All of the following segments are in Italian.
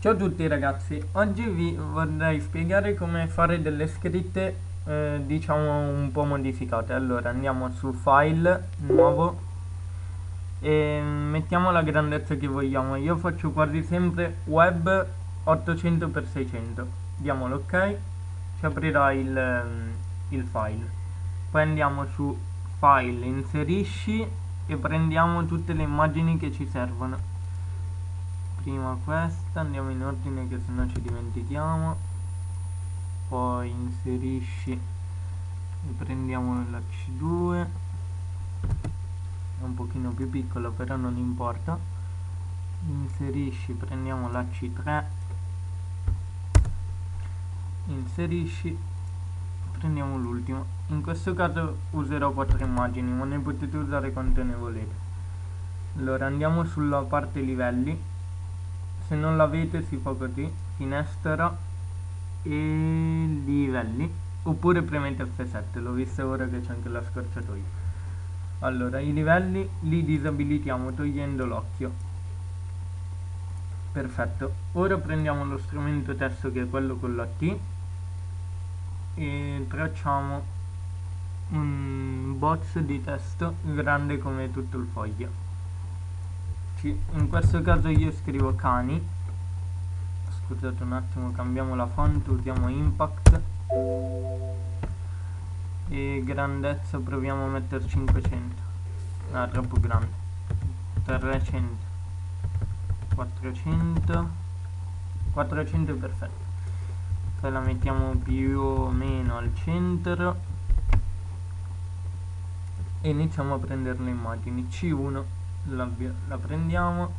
Ciao a tutti ragazzi, oggi vi vorrei spiegare come fare delle scritte diciamo un po' modificate. Allora andiamo su file, nuovo e mettiamo la grandezza che vogliamo. Io faccio quasi sempre web 800x600. Diamo l'ok, ci aprirà il file. Poi andiamo su file, inserisci e prendiamo tutte le immagini che ci servono. Prima questa, andiamo in ordine che sennò ci dimentichiamo. Poi inserisci e prendiamo la C2, è un pochino più piccola però non importa. Inserisci, prendiamo la C3, inserisci, prendiamo l'ultimo. In questo caso userò 4 immagini, ma ne potete usare quante ne volete. Allora andiamo sulla parte livelli, se non l'avete si fa così, finestra e livelli, oppure premete F7, l'ho visto ora che c'è anche la scorciatoia. Allora i livelli li disabilitiamo togliendo l'occhio. Perfetto, ora prendiamo lo strumento testo che è quello con la T e tracciamo un box di testo grande come tutto il foglio. In questo caso io scrivo cani. Scusate un attimo, cambiamo la font, usiamo impact e grandezza proviamo a mettere 500. No, è troppo grande. 300, 400, 400 è perfetto. Poi la mettiamo più o meno al centro e iniziamo a prendere le immagini. C1 la prendiamo.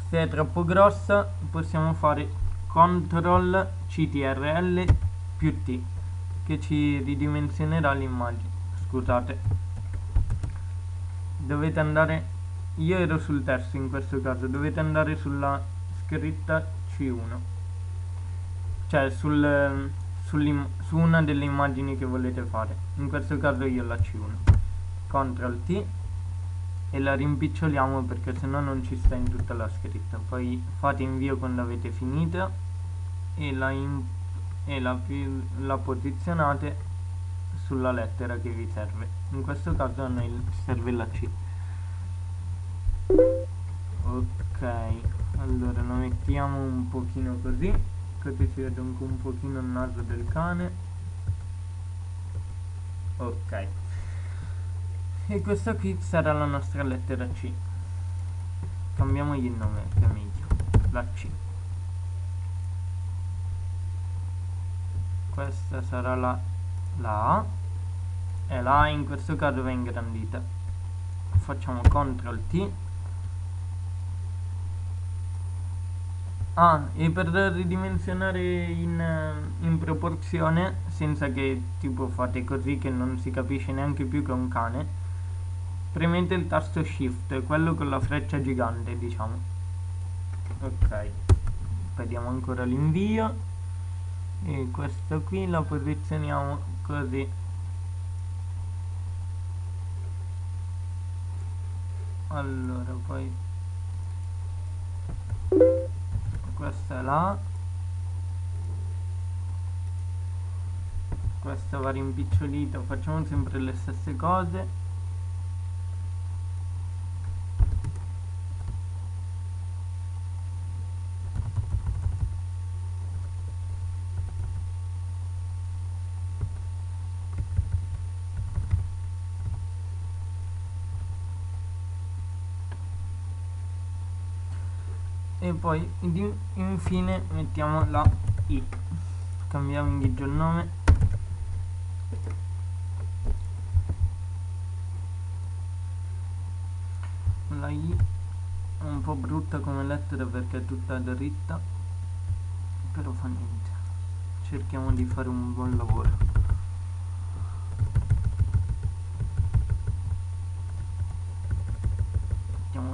Se è troppo grossa possiamo fare CTRL CTRL più T che ci ridimensionerà l'immagine. Scusate, dovete andare, io ero sul testo in questo caso, dovete andare sulla scritta C1, cioè su una delle immagini che volete fare. In questo caso io la C1. CTRL T e la rimpiccioliamo perché sennò non ci sta in tutta la scritta. Poi fate invio quando avete finito e la posizionate sulla lettera che vi serve. In questo caso a noi serve la C. Ok, allora la mettiamo un pochino così si vede anche un pochino il naso del cane. Ok, e questa qui sarà la nostra lettera C. Cambiamogli il nome che è meglio, la C. Questa sarà la A e la A in questo caso va ingrandita. Facciamo CTRL T. E per ridimensionare in proporzione, senza che tipo fate così che non si capisce neanche più che è un cane, premete il tasto Shift, quello con la freccia gigante, diciamo. Ok, vediamo ancora l'invio e questo qui la posizioniamo così. Allora poi questa è la, questa va rimpicciolita, facciamo sempre le stesse cose. E poi infine mettiamo la I, cambiamo invece il nome, la I è un po' brutta come lettera perché è tutta dritta, però fa niente, cerchiamo di fare un buon lavoro.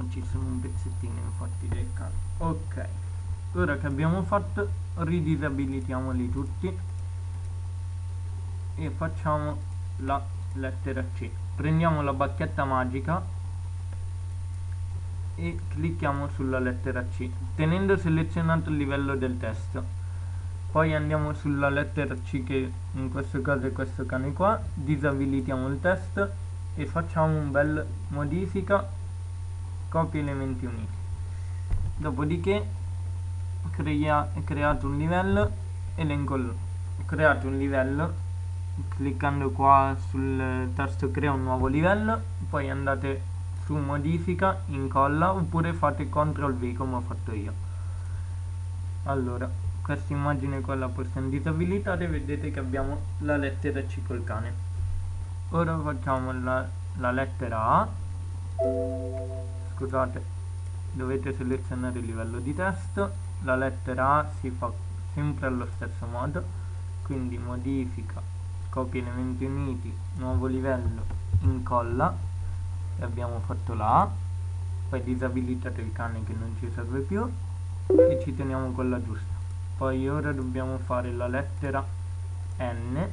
Ci sono un pezzettino infatti del caso. Ok, ora che abbiamo fatto ridisabilitiamoli tutti e facciamo la lettera C. Prendiamo la bacchetta magica e clicchiamo sulla lettera C tenendo selezionato il livello del testo. Poi andiamo sulla lettera C, che in questo caso è questo cane qua, disabilitiamo il testo e facciamo un bel modifica copia elementi uniti. Dopodiché creato un livello, creato un livello, cliccando qua sul tasto crea un nuovo livello, poi andate su modifica, incolla, oppure fate CTRL V come ho fatto io. Allora, questa immagine qua la possiamo disabilitare, vedete che abbiamo la lettera C col cane. Ora facciamo la lettera A, scusate, dovete selezionare il livello di testo, la lettera A si fa sempre allo stesso modo, quindi modifica, copia elementi uniti, nuovo livello, incolla, e abbiamo fatto la A, poi disabilitate il cane che non ci serve più e ci teniamo quella giusta. Poi ora dobbiamo fare la lettera N,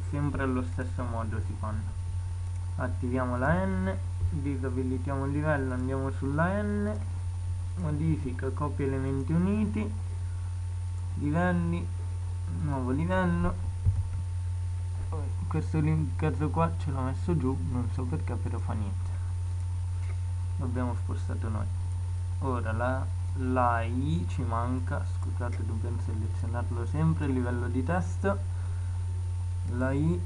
sempre allo stesso modo si fanno. Attiviamo la N, disabilitiamo il livello, andiamo sulla N, modifica, copia elementi uniti, livelli, nuovo livello. Questo caso qua ce l'ho messo giù, non so perché, però fa niente, l'abbiamo spostato noi. Ora la I ci manca, scusate, dobbiamo selezionarlo sempre, il livello di testo, la I,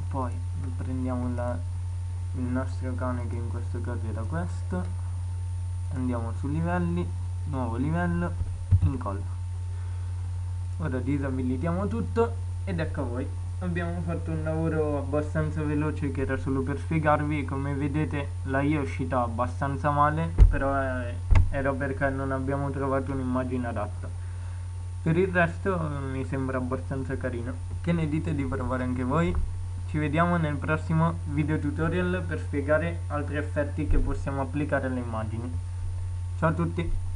poi prendiamo il nostro cane, che in questo caso era questo, andiamo su livelli, nuovo livello, incolla. Ora disabilitiamo tutto ed ecco a voi, abbiamo fatto un lavoro abbastanza veloce che era solo per spiegarvi. Come vedete la I è uscita abbastanza male, però era perché non abbiamo trovato un'immagine adatta. Per il resto mi sembra abbastanza carino. Che ne dite di provare anche voi? Ci vediamo nel prossimo video tutorial per spiegare altri effetti che possiamo applicare alle immagini. Ciao a tutti!